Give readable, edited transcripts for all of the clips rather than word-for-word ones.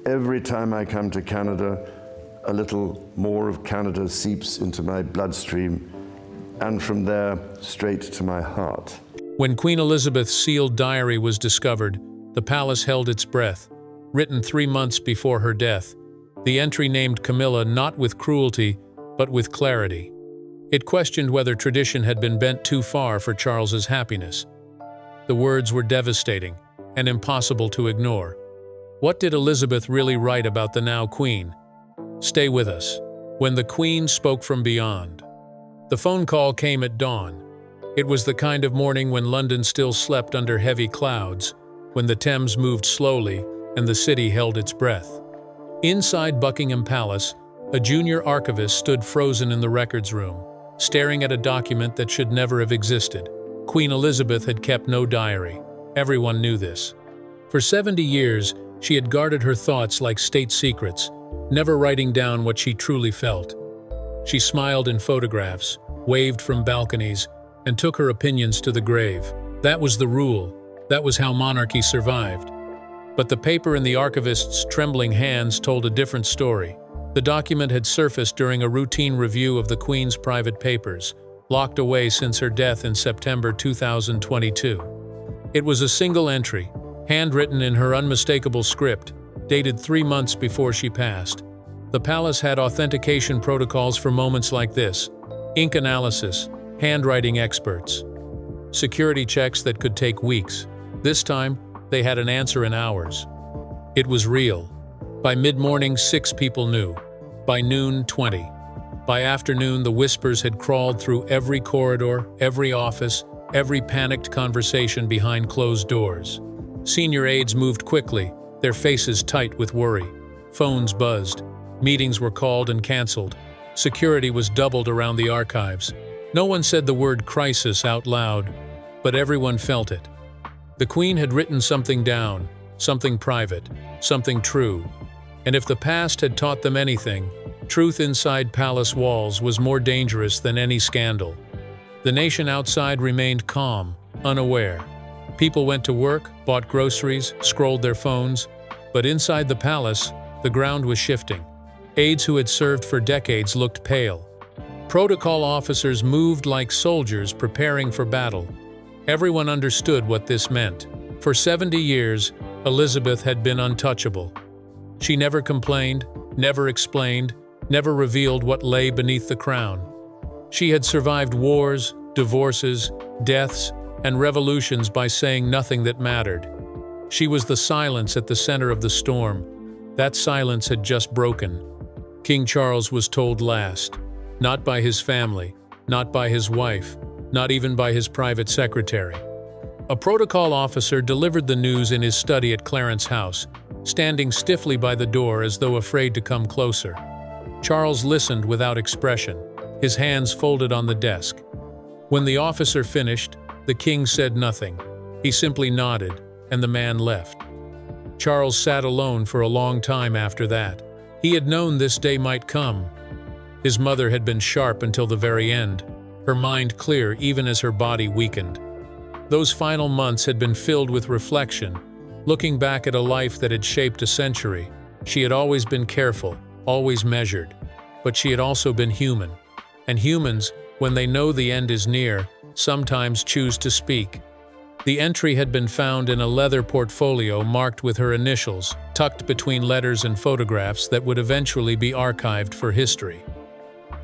every time I come to Canada, a little more of Canada seeps into my bloodstream, and from there, straight to my heart. When Queen Elizabeth's sealed diary was discovered, the palace held its breath. Written 3 months before her death, the entry named Camilla not with cruelty, but with clarity. It questioned whether tradition had been bent too far for Charles's happiness. The words were devastating and impossible to ignore. What did Elizabeth really write about the now Queen? Stay with us. When the Queen spoke from beyond. The phone call came at dawn. It was the kind of morning when London still slept under heavy clouds, when the Thames moved slowly and the city held its breath. Inside Buckingham Palace, a junior archivist stood frozen in the records room, staring at a document that should never have existed. Queen Elizabeth had kept no diary. Everyone knew this. For 70 years, she had guarded her thoughts like state secrets, never writing down what she truly felt. She smiled in photographs, waved from balconies, and took her opinions to the grave. That was the rule. That was how monarchy survived. But the paper in the archivist's trembling hands told a different story. The document had surfaced during a routine review of the Queen's private papers, locked away since her death in September 2022. It was a single entry, handwritten in her unmistakable script, dated 3 months before she passed. The palace had authentication protocols for moments like this: ink analysis, handwriting experts, security checks that could take weeks. This time, they had an answer in hours. It was real. By mid-morning, 6 people knew. By noon, 20. By afternoon, the whispers had crawled through every corridor, every office, every panicked conversation behind closed doors. Senior aides moved quickly, their faces tight with worry. Phones buzzed. Meetings were called and canceled. Security was doubled around the archives. No one said the word crisis out loud, but everyone felt it. The Queen had written something down, something private, something true. And if the past had taught them anything, truth inside palace walls was more dangerous than any scandal. The nation outside remained calm, unaware. People went to work, bought groceries, scrolled their phones, but inside the palace, the ground was shifting. Aides who had served for decades looked pale. Protocol officers moved like soldiers preparing for battle. Everyone understood what this meant. For 70 years, Elizabeth had been untouchable. She never complained, never explained, never revealed what lay beneath the crown. She had survived wars, divorces, deaths, and revolutions by saying nothing that mattered. She was the silence at the center of the storm. That silence had just broken. King Charles was told last, not by his family, not by his wife, not even by his private secretary. A protocol officer delivered the news in his study at Clarence House, standing stiffly by the door as though afraid to come closer. Charles listened without expression, his hands folded on the desk. When the officer finished, the king said nothing. He simply nodded, and the man left. Charles sat alone for a long time after that. He had known this day might come. His mother had been sharp until the very end, her mind clear even as her body weakened. Those final months had been filled with reflection, looking back at a life that had shaped a century. She had always been careful, always measured, but she had also been human. And humans, when they know the end is near, sometimes choose to speak. The entry had been found in a leather portfolio marked with her initials, tucked between letters and photographs that would eventually be archived for history.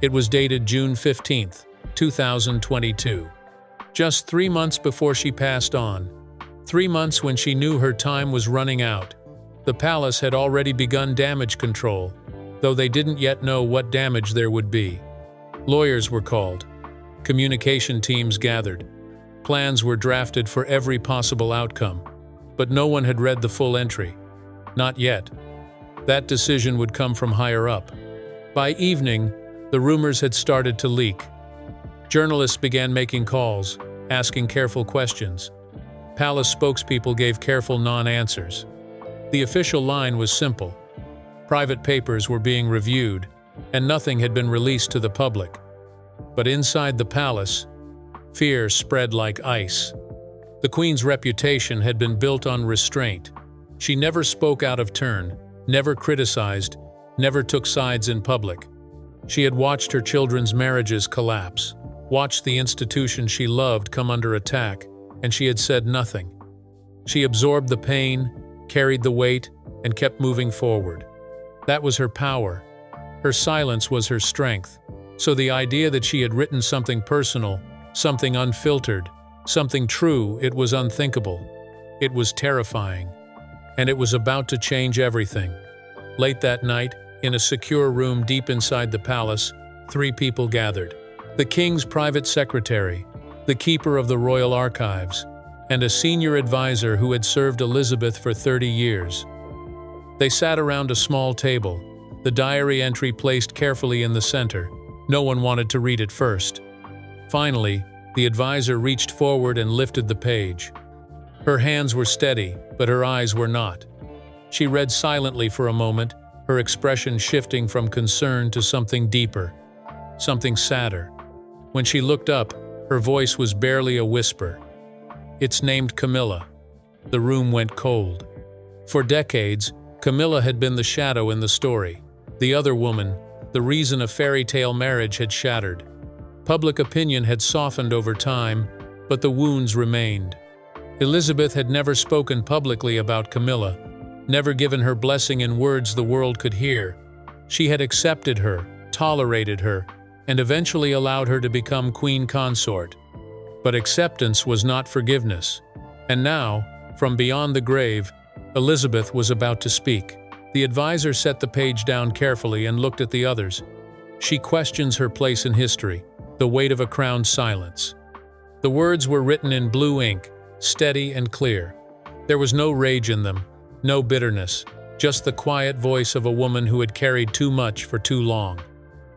It was dated June 15, 2022. Just 3 months before she passed on. 3 months when she knew her time was running out. The palace had already begun damage control, though they didn't yet know what damage there would be. Lawyers were called. Communication teams gathered. Plans were drafted for every possible outcome, but no one had read the full entry. Not yet. That decision would come from higher up. By evening, the rumors had started to leak. Journalists began making calls, asking careful questions. Palace spokespeople gave careful non-answers. The official line was simple. Private papers were being reviewed, and nothing had been released to the public. But inside the palace, fear spread like ice. The Queen's reputation had been built on restraint. She never spoke out of turn, never criticized, never took sides in public. She had watched her children's marriages collapse, watched the institution she loved come under attack, and she had said nothing. She absorbed the pain, carried the weight, and kept moving forward. That was her power. Her silence was her strength. So the idea that she had written something personal, something unfiltered, something true, it was unthinkable. It was terrifying. And it was about to change everything. Late that night, in a secure room deep inside the palace, 3 people gathered. The king's private secretary, the keeper of the royal archives, and a senior advisor who had served Elizabeth for 30 years. They sat around a small table, the diary entry placed carefully in the center. No one wanted to read it first. Finally, the advisor reached forward and lifted the page. Her hands were steady, but her eyes were not. She read silently for a moment, her expression shifting from concern to something deeper, something sadder. When she looked up, her voice was barely a whisper. "It's named Camilla." The room went cold. For decades, Camilla had been the shadow in the story. The other woman, the reason a fairy tale marriage had shattered. Public opinion had softened over time, but the wounds remained. Elizabeth had never spoken publicly about Camilla, never given her blessing in words the world could hear. She had accepted her, tolerated her, and eventually allowed her to become queen consort. But acceptance was not forgiveness. And now, from beyond the grave, Elizabeth was about to speak. The advisor set the page down carefully and looked at the others. She questions her place in history, the weight of a crowned silence. The words were written in blue ink, steady and clear. There was no rage in them, no bitterness, just the quiet voice of a woman who had carried too much for too long.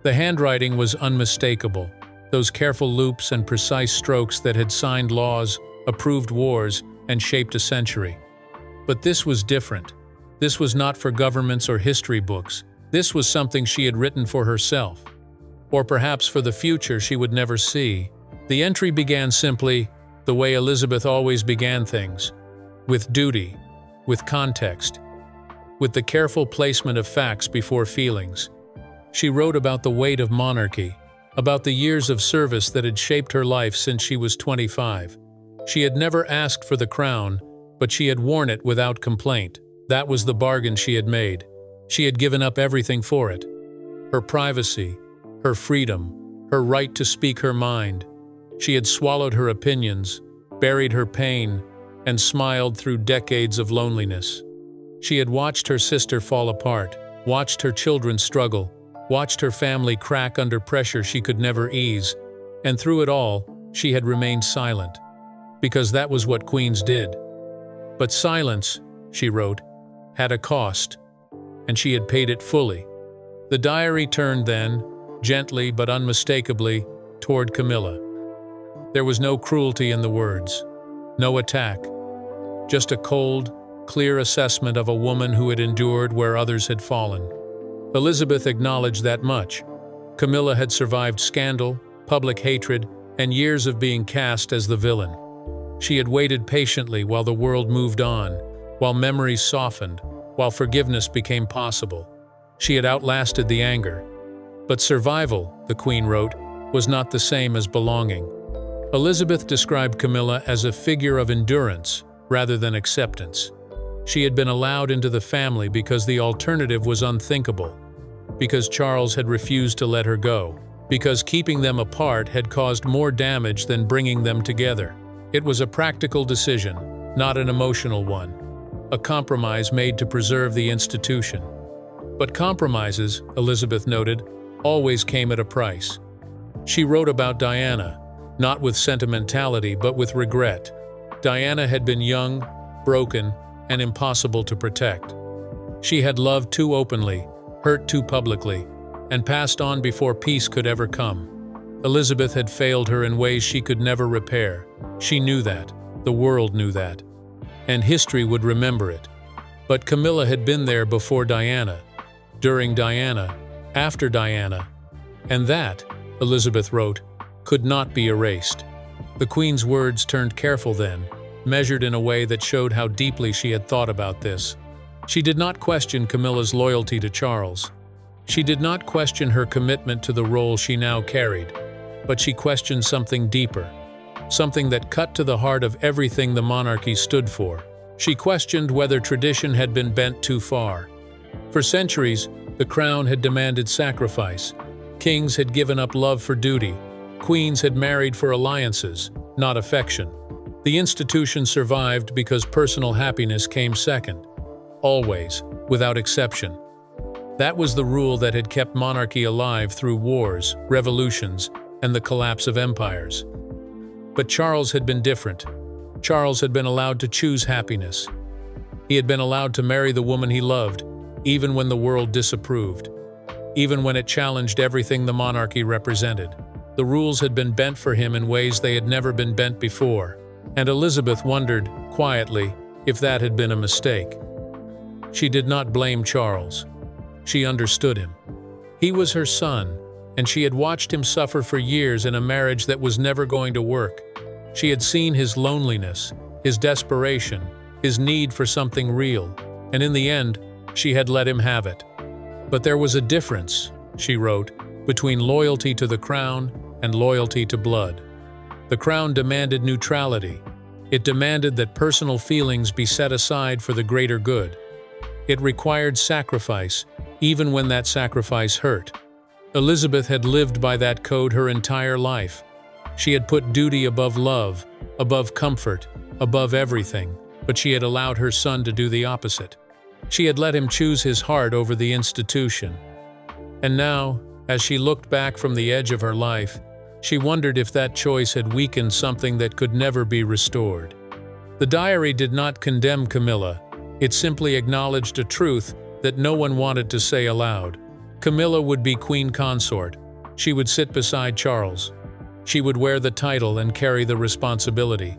The handwriting was unmistakable, those careful loops and precise strokes that had signed laws, approved wars, and shaped a century. But this was different. This was not for governments or history books. This was something she had written for herself. Or perhaps for the future she would never see. The entry began simply, the way Elizabeth always began things, with duty, with context, with the careful placement of facts before feelings. She wrote about the weight of monarchy, about the years of service that had shaped her life since she was 25. She had never asked for the crown, but she had worn it without complaint. That was the bargain she had made. She had given up everything for it. Her privacy, her freedom, her right to speak her mind. She had swallowed her opinions, buried her pain, and smiled through decades of loneliness. She had watched her sister fall apart, watched her children struggle, watched her family crack under pressure she could never ease, and through it all, she had remained silent. Because that was what queens did. But silence, she wrote, had a cost, and she had paid it fully. The diary turned then, gently but unmistakably, toward Camilla. There was no cruelty in the words, no attack, just a cold, clear assessment of a woman who had endured where others had fallen. Elizabeth acknowledged that much. Camilla had survived scandal, public hatred, and years of being cast as the villain. She had waited patiently while the world moved on, while memories softened, while forgiveness became possible. She had outlasted the anger. But survival, the Queen wrote, was not the same as belonging. Elizabeth described Camilla as a figure of endurance rather than acceptance. She had been allowed into the family because the alternative was unthinkable, because Charles had refused to let her go, because keeping them apart had caused more damage than bringing them together. It was a practical decision, not an emotional one, a compromise made to preserve the institution. But compromises, Elizabeth noted, always came at a price. She wrote about Diana, not with sentimentality but with regret. Diana had been young, broken, and impossible to protect. She had loved too openly, hurt too publicly, and passed on before peace could ever come. Elizabeth had failed her in ways she could never repair. She knew that. The world knew that. And history would remember it. But Camilla had been there before Diana, during Diana, after Diana. And that, Elizabeth wrote, could not be erased. The Queen's words turned careful then, measured in a way that showed how deeply she had thought about this. She did not question Camilla's loyalty to Charles. She did not question her commitment to the role she now carried, but she questioned something deeper, something that cut to the heart of everything the monarchy stood for. She questioned whether tradition had been bent too far. For centuries, the crown had demanded sacrifice. Kings had given up love for duty. Queens had married for alliances, not affection. The institution survived because personal happiness came second. Always, without exception. That was the rule that had kept monarchy alive through wars, revolutions, and the collapse of empires. But Charles had been different. Charles had been allowed to choose happiness. He had been allowed to marry the woman he loved, even when the world disapproved, even when it challenged everything the monarchy represented. The rules had been bent for him in ways they had never been bent before, and Elizabeth wondered, quietly, if that had been a mistake. She did not blame Charles. She understood him. He was her son, and she had watched him suffer for years in a marriage that was never going to work. She had seen his loneliness, his desperation, his need for something real, and in the end, she had let him have it. But there was a difference, she wrote, between loyalty to the crown and loyalty to blood. The crown demanded neutrality. It demanded that personal feelings be set aside for the greater good. It required sacrifice, even when that sacrifice hurt. Elizabeth had lived by that code her entire life. She had put duty above love, above comfort, above everything, but she had allowed her son to do the opposite. She had let him choose his heart over the institution. And now, as she looked back from the edge of her life, she wondered if that choice had weakened something that could never be restored. The diary did not condemn Camilla. It simply acknowledged a truth that no one wanted to say aloud. Camilla would be queen consort. She would sit beside Charles. She would wear the title and carry the responsibility.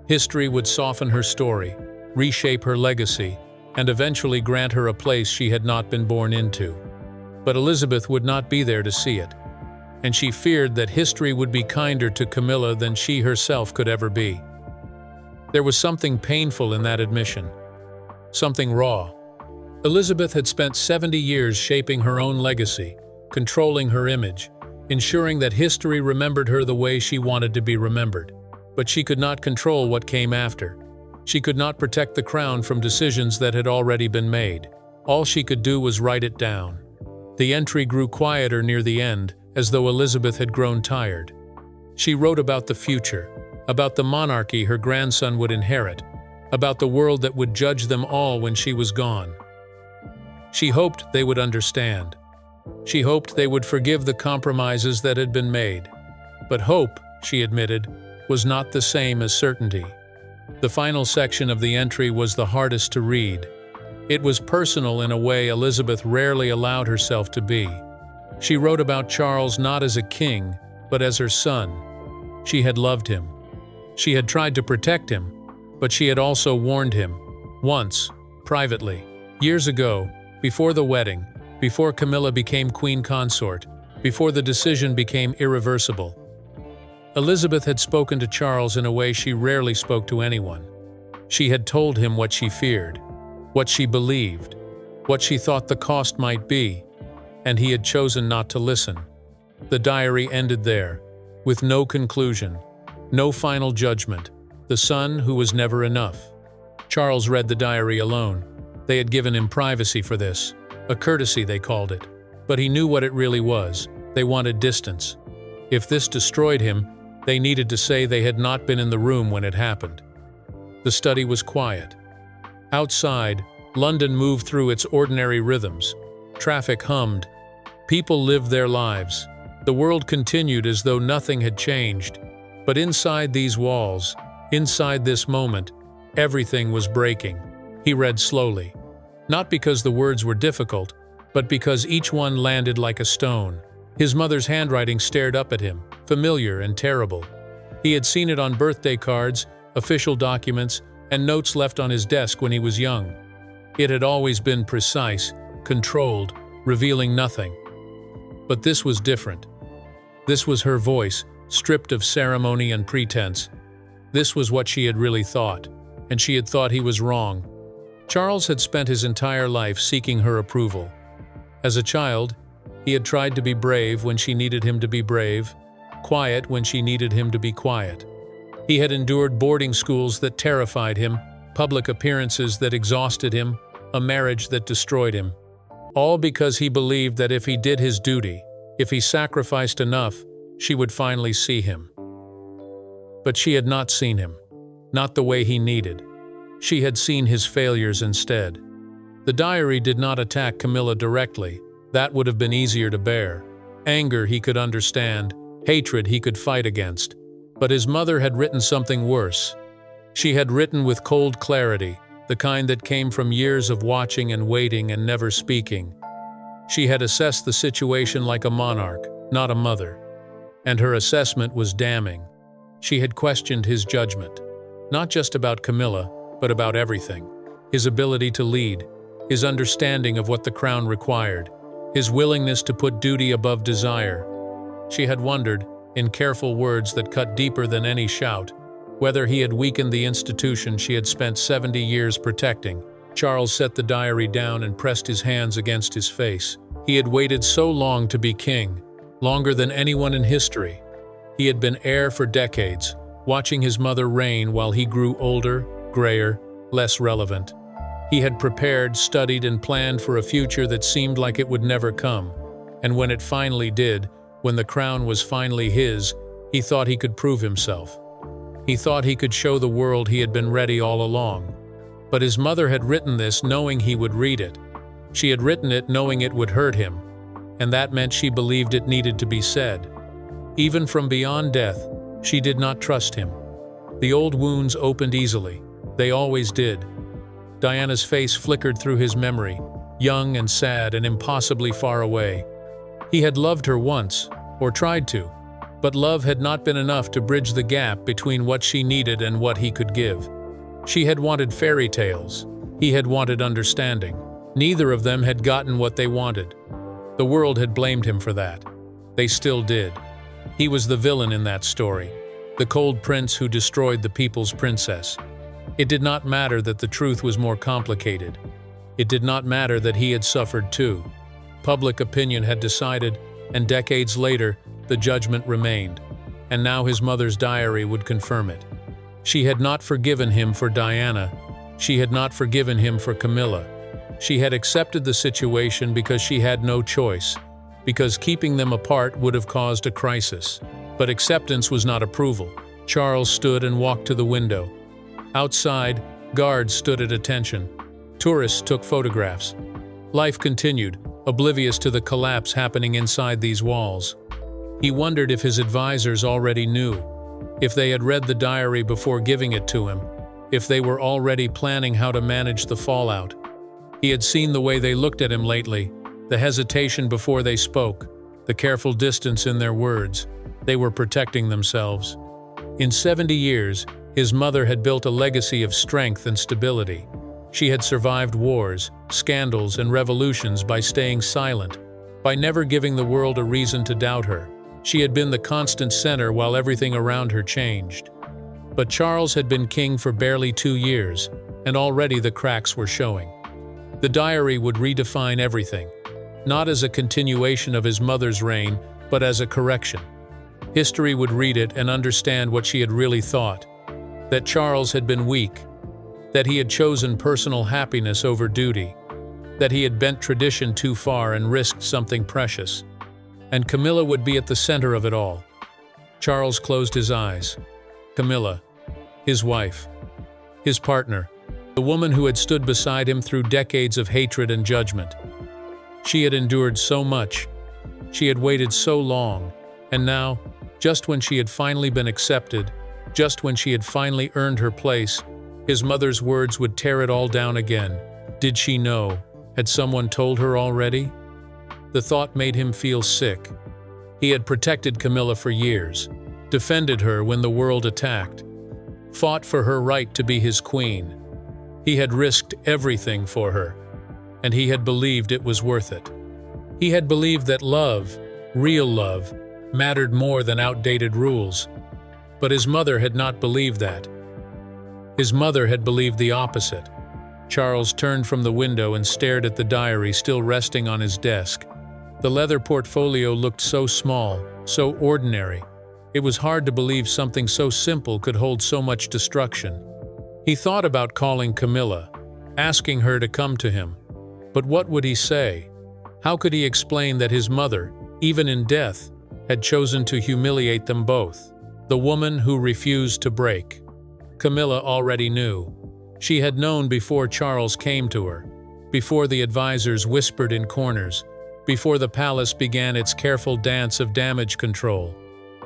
History would soften her story, reshape her legacy, and eventually grant her a place she had not been born into. But Elizabeth would not be there to see it, and she feared that history would be kinder to Camilla than she herself could ever be. There was something painful in that admission. Something raw. Elizabeth had spent 70 years shaping her own legacy, controlling her image, ensuring that history remembered her the way she wanted to be remembered. But she could not control what came after. She could not protect the crown from decisions that had already been made. All she could do was write it down. The entry grew quieter near the end, as though Elizabeth had grown tired. She wrote about the future, about the monarchy her grandson would inherit, about the world that would judge them all when she was gone. She hoped they would understand. She hoped they would forgive the compromises that had been made. But hope, she admitted, was not the same as certainty. The final section of the entry was the hardest to read. It was personal in a way Elizabeth rarely allowed herself to be. She wrote about Charles not as a king, but as her son. She had loved him. She had tried to protect him, but she had also warned him, once, privately, years ago, before the wedding, before Camilla became queen consort, before the decision became irreversible. Elizabeth had spoken to Charles in a way she rarely spoke to anyone. She had told him what she feared, what she believed, what she thought the cost might be, and he had chosen not to listen. The diary ended there, with no conclusion, no final judgment, the son who was never enough. Charles read the diary alone. They had given him privacy for this, a courtesy they called it. But he knew what it really was. They wanted distance. If this destroyed him, they needed to say they had not been in the room when it happened. The study was quiet. Outside, London moved through its ordinary rhythms. Traffic hummed. People lived their lives. The world continued as though nothing had changed. But inside these walls, inside this moment, everything was breaking. He read slowly. Not because the words were difficult, but because each one landed like a stone. His mother's handwriting stared up at him, familiar and terrible. He had seen it on birthday cards, official documents, and notes left on his desk when he was young. It had always been precise, controlled, revealing nothing. But this was different. This was her voice, stripped of ceremony and pretense. This was what she had really thought, and she had thought he was wrong. Charles had spent his entire life seeking her approval. As a child, he had tried to be brave when she needed him to be brave, quiet when she needed him to be quiet. He had endured boarding schools that terrified him, public appearances that exhausted him, a marriage that destroyed him. All because he believed that if he did his duty, if he sacrificed enough, she would finally see him. But she had not seen him, not the way he needed. She had seen his failures instead. The diary did not attack Camilla directly. That would have been easier to bear. Anger he could understand, hatred he could fight against. But his mother had written something worse. She had written with cold clarity, the kind that came from years of watching and waiting and never speaking. She had assessed the situation like a monarch, not a mother. And her assessment was damning. She had questioned his judgment, not just about Camilla, but about everything. His ability to lead, his understanding of what the crown required, his willingness to put duty above desire. She had wondered, in careful words that cut deeper than any shout, whether he had weakened the institution she had spent 70 years protecting. Charles set the diary down and pressed his hands against his face. He had waited so long to be king, longer than anyone in history. He had been heir for decades, watching his mother reign while he grew older, grayer, less relevant. He had prepared, studied, and planned for a future that seemed like it would never come. And when it finally did, when the crown was finally his, he thought he could prove himself. He thought he could show the world he had been ready all along. But his mother had written this knowing he would read it. She had written it knowing it would hurt him, and that meant she believed it needed to be said. Even from beyond death, she did not trust him. The old wounds opened easily. They always did. Diana's face flickered through his memory, young and sad and impossibly far away. He had loved her once, or tried to, but love had not been enough to bridge the gap between what she needed and what he could give. She had wanted fairy tales. He had wanted understanding. Neither of them had gotten what they wanted. The world had blamed him for that. They still did. He was the villain in that story, the cold prince who destroyed the people's princess. It did not matter that the truth was more complicated. It did not matter that he had suffered too. Public opinion had decided, and decades later, the judgment remained. And now his mother's diary would confirm it. She had not forgiven him for Diana. She had not forgiven him for Camilla. She had accepted the situation because she had no choice, because keeping them apart would have caused a crisis. But acceptance was not approval. Charles stood and walked to the window. Outside, guards stood at attention. Tourists took photographs. Life continued, oblivious to the collapse happening inside these walls. He wondered if his advisors already knew, if they had read the diary before giving it to him, if they were already planning how to manage the fallout. He had seen the way they looked at him lately, the hesitation before they spoke, the careful distance in their words. They were protecting themselves. In 70 years, his mother had built a legacy of strength and stability. She had survived wars, scandals, and revolutions by staying silent, by never giving the world a reason to doubt her. She had been the constant center while everything around her changed. But Charles had been king for barely 2 years, and already the cracks were showing. The diary would redefine everything, not as a continuation of his mother's reign, but as a correction. History would read it and understand what she had really thought, that Charles had been weak, that he had chosen personal happiness over duty, that he had bent tradition too far and risked something precious. And Camilla would be at the center of it all. Charles closed his eyes. Camilla, his wife, his partner, the woman who had stood beside him through decades of hatred and judgment. She had endured so much. She had waited so long. And now, just when she had finally been accepted, just when she had finally earned her place, his mother's words would tear it all down again. Did she know? Had someone told her already? The thought made him feel sick. He had protected Camilla for years, defended her when the world attacked, fought for her right to be his queen. He had risked everything for her, and he had believed it was worth it. He had believed that love, real love, mattered more than outdated rules. But his mother had not believed that. His mother had believed the opposite. Charles turned from the window and stared at the diary still resting on his desk. The leather portfolio looked so small, so ordinary. It was hard to believe something so simple could hold so much destruction. He thought about calling Camilla, asking her to come to him. But what would he say? How could he explain that his mother, even in death, had chosen to humiliate them both? The woman who refused to break. Camilla already knew. She had known before Charles came to her, before the advisors whispered in corners, before the palace began its careful dance of damage control.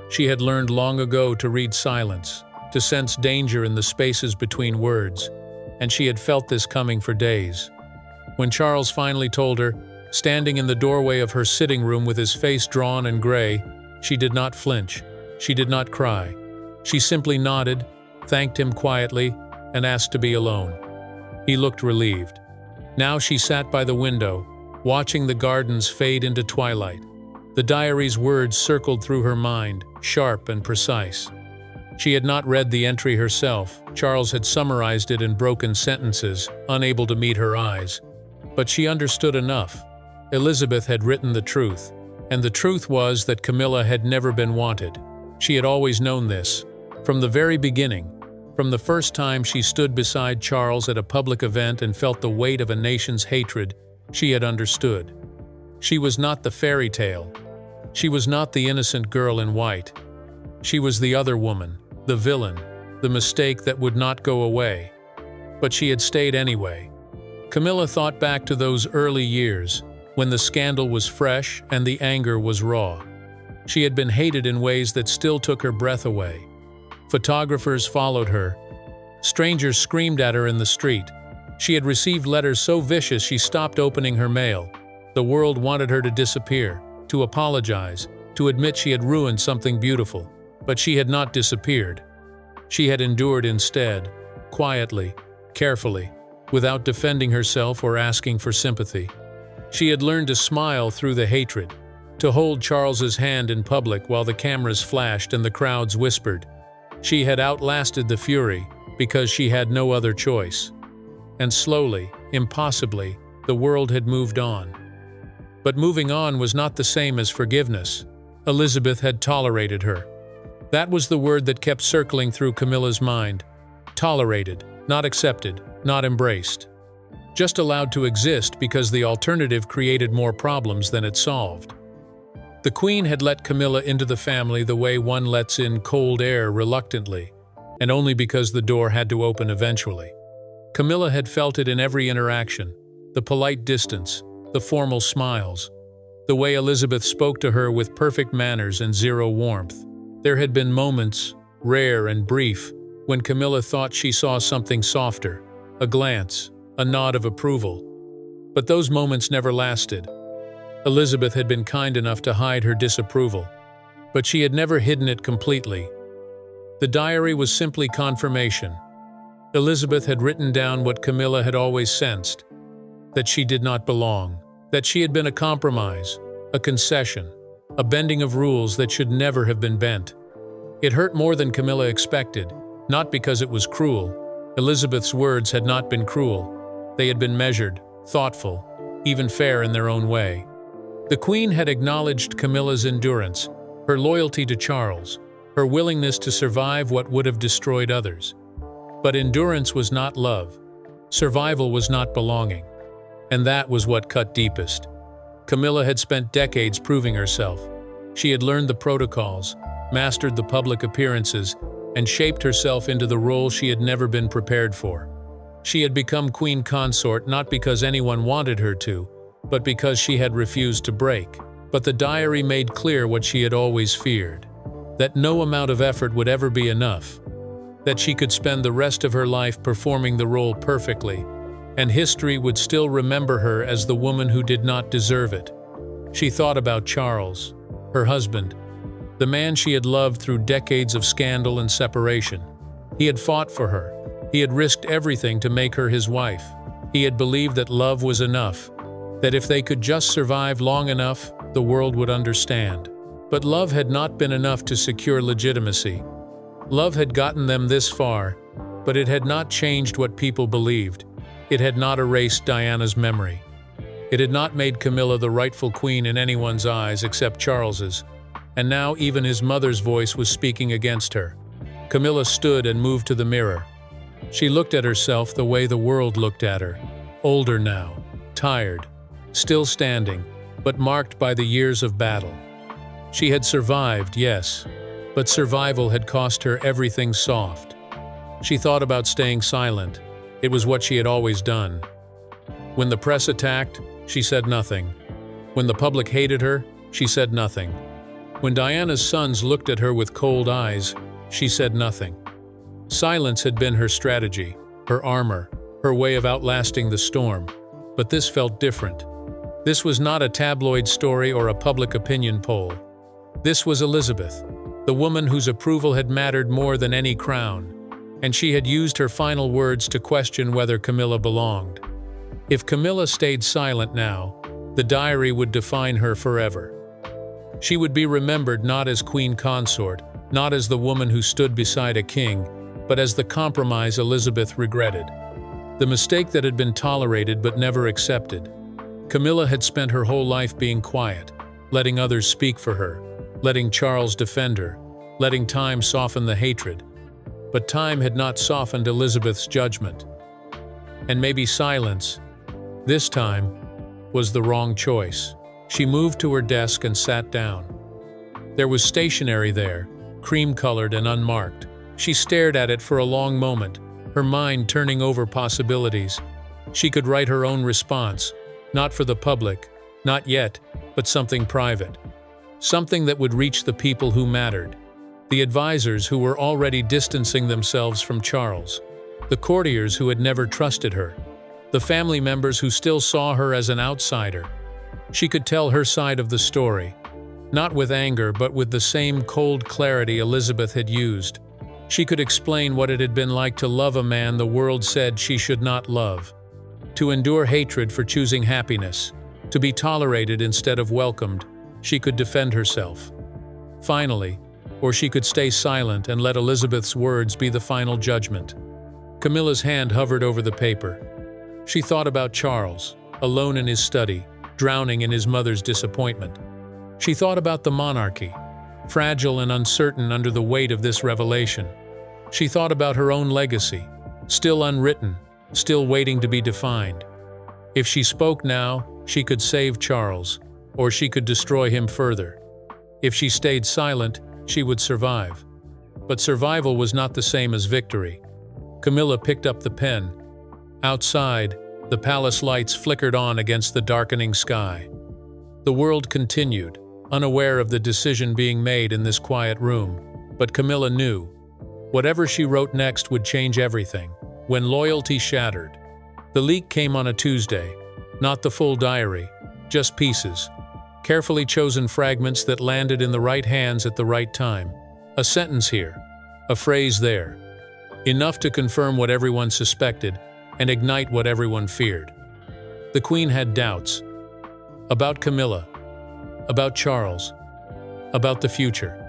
She had learned long ago to read silence, to sense danger in the spaces between words, and she had felt this coming for days. When Charles finally told her, standing in the doorway of her sitting room with his face drawn and gray, she did not flinch. She did not cry. She simply nodded, thanked him quietly, and asked to be alone. He looked relieved. Now she sat by the window, watching the gardens fade into twilight. The diary's words circled through her mind, sharp and precise. She had not read the entry herself. Charles had summarized it in broken sentences, unable to meet her eyes. But she understood enough. Elizabeth had written the truth, and the truth was that Camilla had never been wanted. She had always known this. From the very beginning, from the first time she stood beside Charles at a public event and felt the weight of a nation's hatred, she had understood. She was not the fairy tale. She was not the innocent girl in white. She was the other woman, the villain, the mistake that would not go away. But she had stayed anyway. Camilla thought back to those early years, when the scandal was fresh and the anger was raw. She had been hated in ways that still took her breath away. Photographers followed her. Strangers screamed at her in the street. She had received letters so vicious she stopped opening her mail. The world wanted her to disappear, to apologize, to admit she had ruined something beautiful. But she had not disappeared. She had endured instead, quietly, carefully, without defending herself or asking for sympathy. She had learned to smile through the hatred, to hold Charles's hand in public while the cameras flashed and the crowds whispered. She had outlasted the fury because she had no other choice. And slowly, impossibly, the world had moved on. But moving on was not the same as forgiveness. Elizabeth had tolerated her. That was the word that kept circling through Camilla's mind. Tolerated, not accepted, not embraced. Just allowed to exist because the alternative created more problems than it solved. The Queen had let Camilla into the family the way one lets in cold air reluctantly, and only because the door had to open eventually. Camilla had felt it in every interaction, the polite distance, the formal smiles, the way Elizabeth spoke to her with perfect manners and zero warmth. There had been moments, rare and brief, when Camilla thought she saw something softer, a glance, a nod of approval. But those moments never lasted. Elizabeth had been kind enough to hide her disapproval, but she had never hidden it completely. The diary was simply confirmation. Elizabeth had written down what Camilla had always sensed, that she did not belong, that she had been a compromise, a concession, a bending of rules that should never have been bent. It hurt more than Camilla expected, not because it was cruel. Elizabeth's words had not been cruel. They had been measured, thoughtful, even fair in their own way. The Queen had acknowledged Camilla's endurance, her loyalty to Charles, her willingness to survive what would have destroyed others. But endurance was not love. Survival was not belonging. And that was what cut deepest. Camilla had spent decades proving herself. She had learned the protocols, mastered the public appearances, and shaped herself into the role she had never been prepared for. She had become queen consort not because anyone wanted her to, but because she had refused to break. But the diary made clear what she had always feared, that no amount of effort would ever be enough, that she could spend the rest of her life performing the role perfectly, and history would still remember her as the woman who did not deserve it. She thought about Charles, her husband, the man she had loved through decades of scandal and separation. He had fought for her. He had risked everything to make her his wife. He had believed that love was enough, that if they could just survive long enough, the world would understand. But love had not been enough to secure legitimacy. Love had gotten them this far, but it had not changed what people believed. It had not erased Diana's memory. It had not made Camilla the rightful queen in anyone's eyes except Charles's, and now even his mother's voice was speaking against her. Camilla stood and moved to the mirror. She looked at herself the way the world looked at her, older now, tired, still standing, but marked by the years of battle. She had survived, yes, but survival had cost her everything soft. She thought about staying silent. It was what she had always done. When the press attacked, she said nothing. When the public hated her, she said nothing. When Diana's sons looked at her with cold eyes, she said nothing. Silence had been her strategy, her armor, her way of outlasting the storm. But this felt different. This was not a tabloid story or a public opinion poll. This was Elizabeth, the woman whose approval had mattered more than any crown, and she had used her final words to question whether Camilla belonged. If Camilla stayed silent now, the diary would define her forever. She would be remembered not as queen consort, not as the woman who stood beside a king, but as the compromise Elizabeth regretted. The mistake that had been tolerated but never accepted. Camilla had spent her whole life being quiet, letting others speak for her, letting Charles defend her, letting time soften the hatred. But time had not softened Elizabeth's judgment. And maybe silence, this time, was the wrong choice. She moved to her desk and sat down. There was stationery there, cream-colored and unmarked. She stared at it for a long moment, her mind turning over possibilities. She could write her own response, not for the public, not yet, but something private. Something that would reach the people who mattered. The advisors who were already distancing themselves from Charles. The courtiers who had never trusted her. The family members who still saw her as an outsider. She could tell her side of the story, not with anger but with the same cold clarity Elizabeth had used. She could explain what it had been like to love a man the world said she should not love, to endure hatred for choosing happiness, to be tolerated instead of welcomed. She could defend herself. Finally, or she could stay silent and let Elizabeth's words be the final judgment. Camilla's hand hovered over the paper. She thought about Charles, alone in his study, drowning in his mother's disappointment. She thought about the monarchy, fragile and uncertain under the weight of this revelation. She thought about her own legacy, still unwritten, still waiting to be defined. If she spoke now, she could save Charles, or she could destroy him further. If she stayed silent, she would survive. But survival was not the same as victory. Camilla picked up the pen. Outside, the palace lights flickered on against the darkening sky. The world continued, unaware of the decision being made in this quiet room. But Camilla knew. Whatever she wrote next would change everything. When loyalty shattered. The leak came on a Tuesday. Not the full diary, just pieces. Carefully chosen fragments that landed in the right hands at the right time. A sentence here, a phrase there. Enough to confirm what everyone suspected and ignite what everyone feared. The Queen had doubts. About Camilla. About Charles. About the future.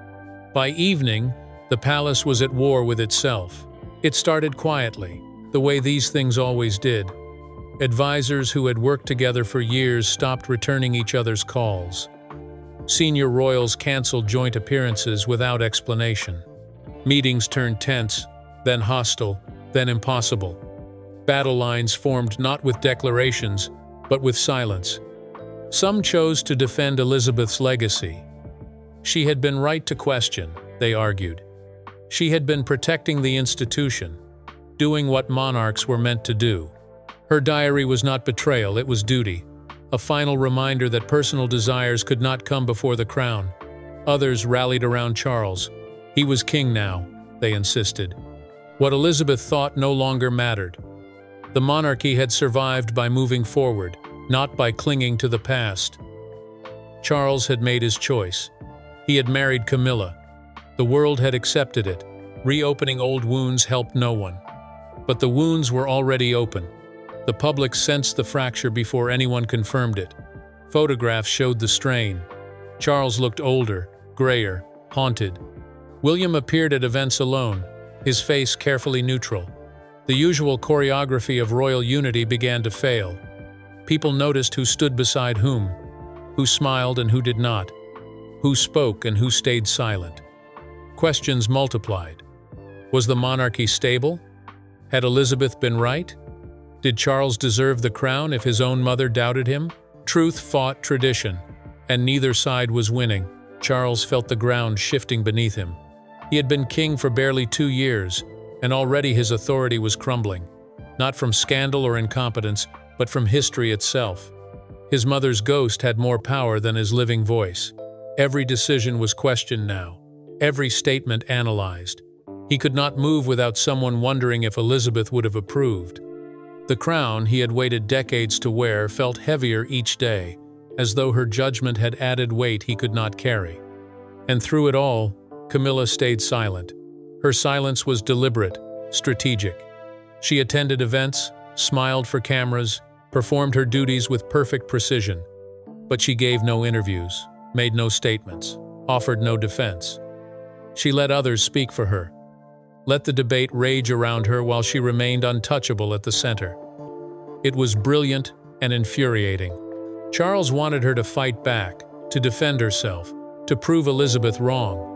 By evening, the palace was at war with itself. It started quietly, the way these things always did. Advisors who had worked together for years stopped returning each other's calls. Senior royals canceled joint appearances without explanation. Meetings turned tense, then hostile, then impossible. Battle lines formed not with declarations, but with silence. Some chose to defend Elizabeth's legacy. She had been right to question, they argued. She had been protecting the institution, doing what monarchs were meant to do. Her diary was not betrayal, it was duty, a final reminder that personal desires could not come before the crown. Others rallied around Charles. He was king now, they insisted. What Elizabeth thought no longer mattered. The monarchy had survived by moving forward, not by clinging to the past. Charles had made his choice. He had married Camilla. The world had accepted it. Reopening old wounds helped no one. But the wounds were already open. The public sensed the fracture before anyone confirmed it. Photographs showed the strain. Charles looked older, grayer, haunted. William appeared at events alone, his face carefully neutral. The usual choreography of royal unity began to fail. People noticed who stood beside whom, who smiled and who did not, who spoke and who stayed silent. Questions multiplied. Was the monarchy stable? Had Elizabeth been right? Did Charles deserve the crown if his own mother doubted him? Truth fought tradition, and neither side was winning. Charles felt the ground shifting beneath him. He had been king for barely 2 years, and already his authority was crumbling, not from scandal or incompetence, but from history itself. His mother's ghost had more power than his living voice. Every decision was questioned now, every statement analyzed. He could not move without someone wondering if Elizabeth would have approved. The crown he had waited decades to wear felt heavier each day, as though her judgment had added weight he could not carry. And through it all, Camilla stayed silent. Her silence was deliberate, strategic. She attended events, smiled for cameras, performed her duties with perfect precision. But she gave no interviews, made no statements, offered no defense. She let others speak for her. Let the debate rage around her while she remained untouchable at the center. It was brilliant and infuriating. Charles wanted her to fight back, to defend herself, to prove Elizabeth wrong.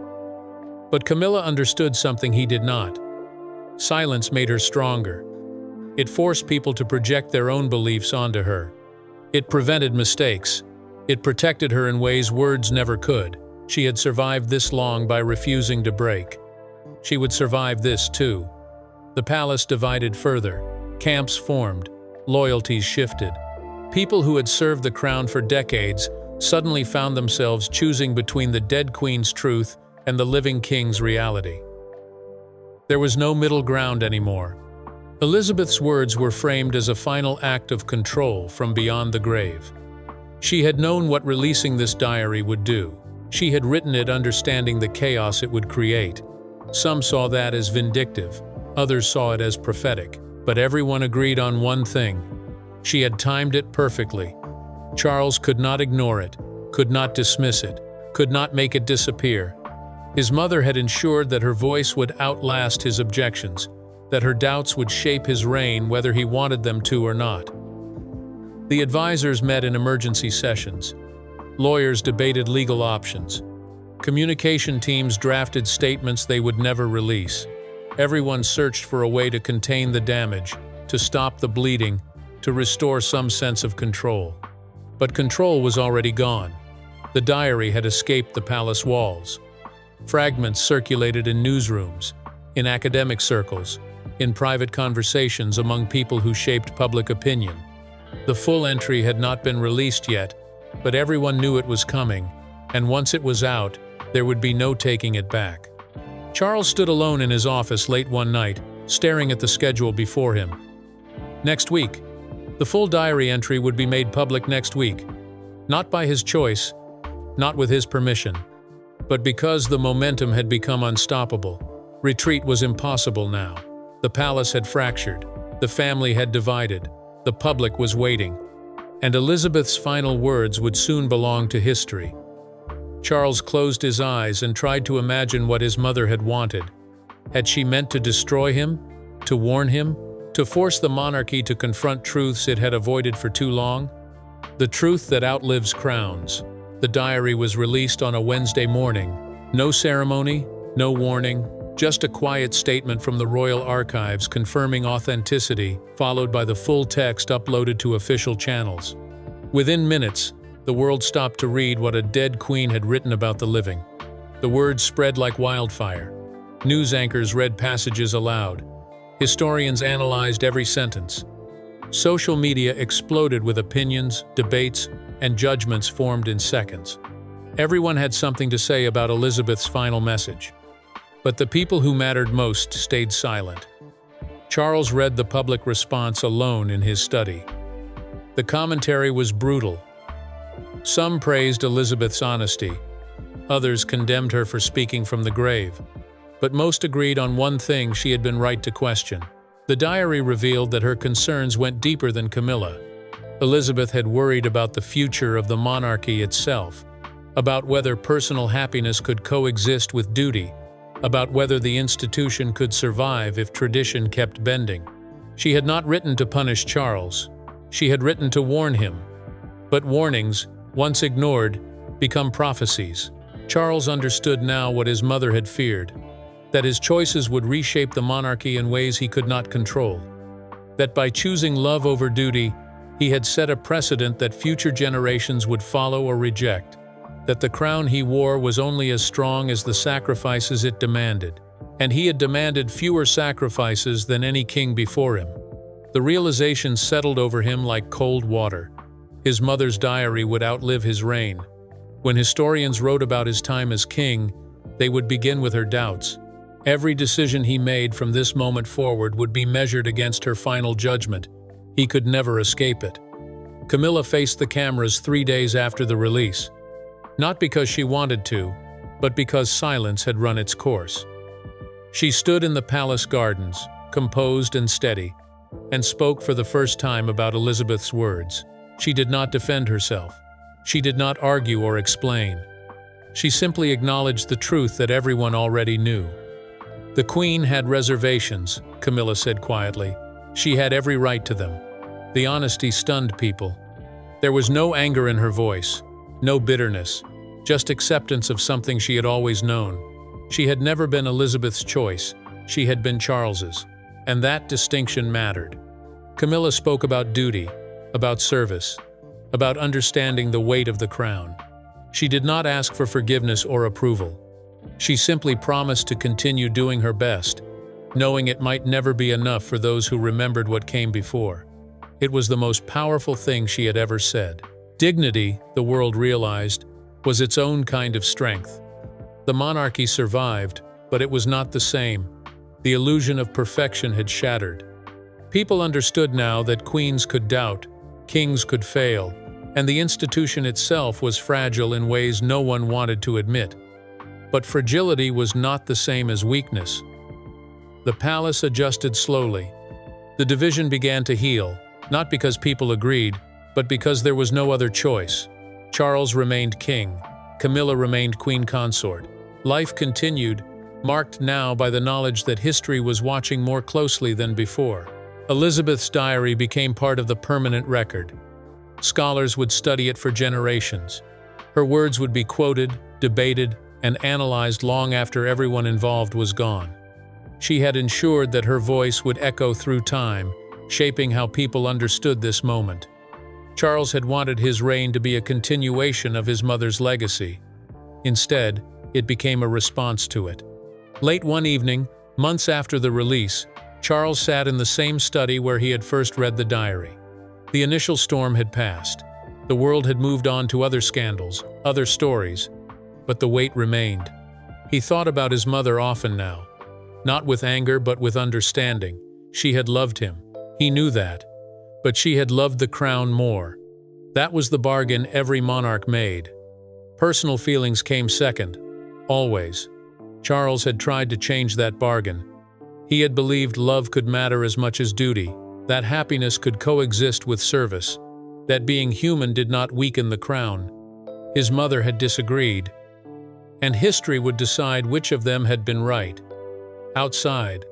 But Camilla understood something he did not. Silence made her stronger. It forced people to project their own beliefs onto her. It prevented mistakes. It protected her in ways words never could. She had survived this long by refusing to break. She would survive this too. The palace divided further. Camps formed. Loyalties shifted. People who had served the crown for decades suddenly found themselves choosing between the dead queen's truth and the living king's reality. There was no middle ground anymore. Elizabeth's words were framed as a final act of control from beyond the grave. She had known what releasing this diary would do. She had written it understanding the chaos it would create. Some saw that as vindictive, others saw it as prophetic, but everyone agreed on one thing. She had timed it perfectly. Charles could not ignore it, could not dismiss it, could not make it disappear. His mother had ensured that her voice would outlast his objections, that her doubts would shape his reign whether he wanted them to or not. The advisors met in emergency sessions. Lawyers debated legal options. Communication teams drafted statements they would never release. Everyone searched for a way to contain the damage, to stop the bleeding, to restore some sense of control. But control was already gone. The diary had escaped the palace walls. Fragments circulated in newsrooms, in academic circles, in private conversations among people who shaped public opinion. The full entry had not been released yet, but everyone knew it was coming, and once it was out, there would be no taking it back. Charles stood alone in his office late one night, staring at the schedule before him. Next week. The full diary entry would be made public next week. Not by his choice, not with his permission, but because the momentum had become unstoppable. Retreat was impossible now. The palace had fractured, the family had divided, the public was waiting, and Elizabeth's final words would soon belong to history. Charles closed his eyes and tried to imagine what his mother had wanted. Had she meant to destroy him? To warn him? To force the monarchy to confront truths it had avoided for too long? The truth that outlives crowns. The diary was released on a Wednesday morning. No ceremony, no warning, just a quiet statement from the royal archives confirming authenticity, followed by the full text uploaded to official channels. Within minutes, the world stopped to read what a dead queen had written about the living. The words spread like wildfire. News anchors read passages aloud. Historians analyzed every sentence. Social media exploded with opinions, debates, and judgments formed in seconds. Everyone had something to say about Elizabeth's final message. But the people who mattered most stayed silent. Charles read the public response alone in his study. The commentary was brutal. Some praised Elizabeth's honesty. Others condemned her for speaking from the grave. But most agreed on one thing she had been right to question. The diary revealed that her concerns went deeper than Camilla. Elizabeth had worried about the future of the monarchy itself, about whether personal happiness could coexist with duty, about whether the institution could survive if tradition kept bending. She had not written to punish Charles. She had written to warn him. But warnings, once ignored, become prophecies. Charles understood now what his mother had feared, that his choices would reshape the monarchy in ways he could not control. That by choosing love over duty, he had set a precedent that future generations would follow or reject. That the crown he wore was only as strong as the sacrifices it demanded. And he had demanded fewer sacrifices than any king before him. The realization settled over him like cold water. His mother's diary would outlive his reign. When historians wrote about his time as king, they would begin with her doubts. Every decision he made from this moment forward would be measured against her final judgment. He could never escape it. Camilla faced the cameras 3 days after the release. Not because she wanted to, but because silence had run its course. She stood in the palace gardens, composed and steady, and spoke for the first time about Elizabeth's words. She did not defend herself. She did not argue or explain. She simply acknowledged the truth that everyone already knew. The Queen had reservations, Camilla said quietly. She had every right to them. The honesty stunned people. There was no anger in her voice, no bitterness, just acceptance of something she had always known. She had never been Elizabeth's choice, she had been Charles's, and that distinction mattered. Camilla spoke about duty, about service, about understanding the weight of the crown. She did not ask for forgiveness or approval. She simply promised to continue doing her best, knowing it might never be enough for those who remembered what came before. It was the most powerful thing she had ever said. Dignity, the world realized, was its own kind of strength. The monarchy survived, but it was not the same. The illusion of perfection had shattered. People understood now that queens could doubt, kings could fail, and the institution itself was fragile in ways no one wanted to admit. But fragility was not the same as weakness. The palace adjusted slowly. The division began to heal, not because people agreed, but because there was no other choice. Charles remained king. Camilla remained queen consort. Life continued, marked now by the knowledge that history was watching more closely than before. Elizabeth's diary became part of the permanent record. Scholars would study it for generations. Her words would be quoted, debated, and analyzed long after everyone involved was gone. She had ensured that her voice would echo through time, shaping how people understood this moment. Charles had wanted his reign to be a continuation of his mother's legacy. Instead, it became a response to it. Late one evening, months after the release, Charles sat in the same study where he had first read the diary. The initial storm had passed. The world had moved on to other scandals, other stories, but the weight remained. He thought about his mother often now, not with anger but with understanding. She had loved him. He knew that. But she had loved the crown more. That was the bargain every monarch made. Personal feelings came second, always. Charles had tried to change that bargain. He had believed love could matter as much as duty, that happiness could coexist with service, that being human did not weaken the crown. His mother had disagreed, and history would decide which of them had been right. Outside,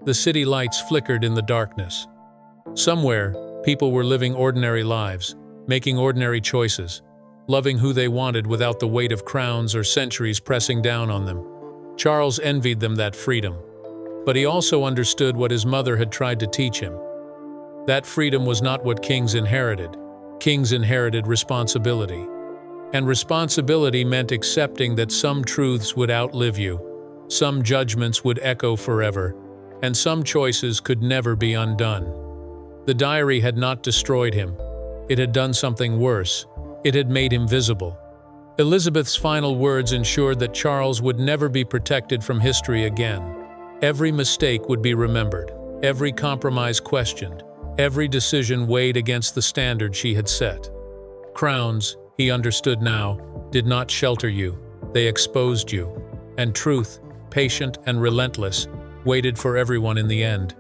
the city lights flickered in the darkness. Somewhere, people were living ordinary lives, making ordinary choices, loving who they wanted without the weight of crowns or centuries pressing down on them. Charles envied them that freedom, but he also understood what his mother had tried to teach him. That freedom was not what kings inherited. Kings inherited responsibility. And responsibility meant accepting that some truths would outlive you, some judgments would echo forever, and some choices could never be undone. The diary had not destroyed him. It had done something worse. It had made him visible. Elizabeth's final words ensured that Charles would never be protected from history again. Every mistake would be remembered, every compromise questioned, every decision weighed against the standard she had set. Crowns, he understood now, did not shelter you, they exposed you. And truth, patient and relentless, waited for everyone in the end.